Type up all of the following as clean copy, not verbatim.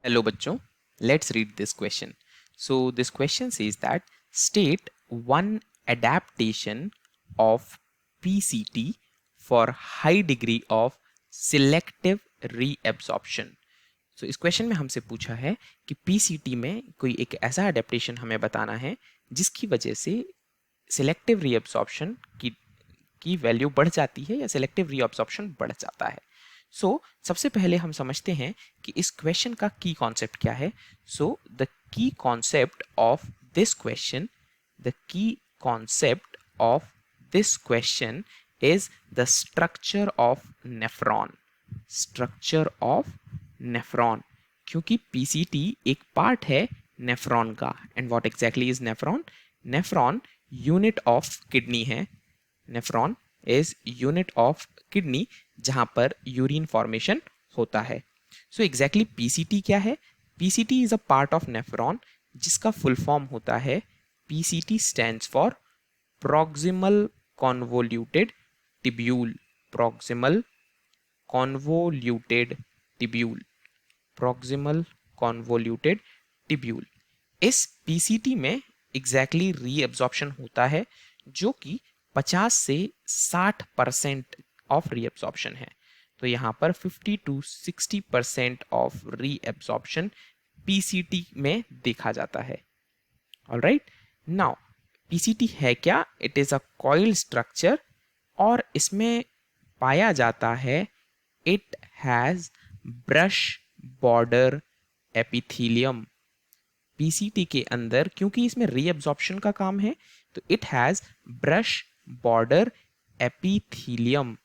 Hello बच्चों, let's read this question. So this question says that state one adaptation of PCT for high degree of selective reabsorption. So इस question में हमसे पूछा है कि PCT में कोई एक ऐसा अडेप्टेशन हमें बताना है जिसकी वजह से सिलेक्टिव रीअब्सॉर्प्शन की वैल्यू बढ़ जाती है या सिलेक्टिव रीअब्सॉर्प्शन बढ़ जाता है. सबसे पहले हम समझते हैं कि इस क्वेश्चन का की कॉन्सेप्ट क्या है. The key concept of this question is the structure of nephron. क्योंकि पीसीटी एक पार्ट है नेफ्रॉन का. And what exactly is nephron? Nephron unit of kidney है. Nephron is unit of kidney जहां पर यूरिन फॉर्मेशन होता है. सो एग्जैक्टली पीसीटी क्या है? PCT is a part of nephron जिसका फुल फॉर्म होता है PCT stands for proximal convoluted tubule. Proximal convoluted tubule. Proximal convoluted tubule. इस पीसीटी में एग्जैक्टली रीअब्जॉर्प्शन होता है जो कि 50 से 60% ऑफ रीअब्जॉर्प्शन है. तो यहाँ पर 50 to 60% ऑफ रीअब्जॉर्प्शन पीसीटी में देखा जाता है. ऑलराइट, नाउ पीसीटी है क्या? It is a coil structure और इसमें पाया जाता है it has brush border epithelium. PCT के अंदर क्योंकि इसमें रीअब्जॉर्प्शन का काम है तो it has brush border epithelium.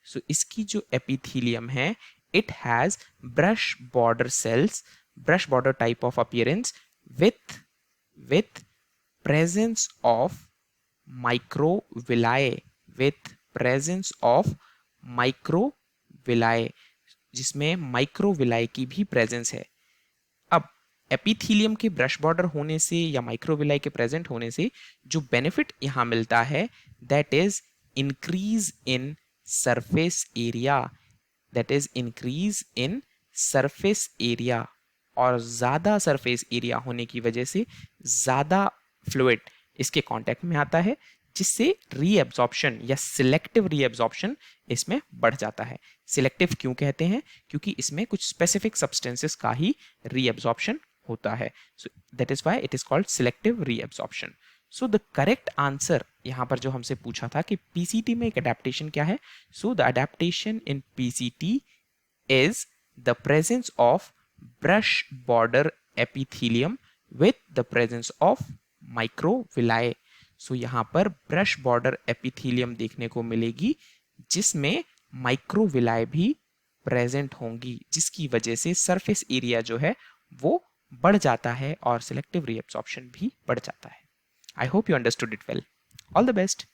So इसकी जो एपिथेलियम है it has brush border cells, brush border type of appearance with presence of microvilli, जिसमें माइक्रोविलाई की भी प्रेजेंस है. अब एपिथेलियम के ब्रश बॉर्डर होने से या माइक्रोविलाई के प्रेजेंट होने से जो बेनिफिट यहाँ मिलता है that is increase in surface area. और ज़्यादा सरफेस एरिया होने की वजह से ज़्यादा फ्लूइड इसके कांटेक्ट में आता है जिससे रीअब्जॉर्प्शन या सिलेक्टिव रीअब्जॉर्प्शन इसमें बढ़ जाता है. सिलेक्टिव क्यों कहते हैं? क्योंकि इसमें कुछ स्पेसिफिक सब्सटेंसेस का ही रीअब्जॉर्प्शन होता है. So that is why it is called selective reabsorption. So the correct answer यहाँ पर जो हमसे पूछा था कि पीसीटी में एक अडेप्टेशन क्या है. So the adaptation in PCT is the presence of brush border epithelium with the presence of microvilli. सो यहाँ पर ब्रश बॉर्डर एपिथेलियम देखने को मिलेगी जिसमें माइक्रोविलाई भी प्रेजेंट होंगी जिसकी वजह से सरफेस एरिया जो है वो बढ़ जाता है और सिलेक्टिव रीअब्जॉर्प्शन भी बढ़ जाता है. I hope you understood it well. All the best.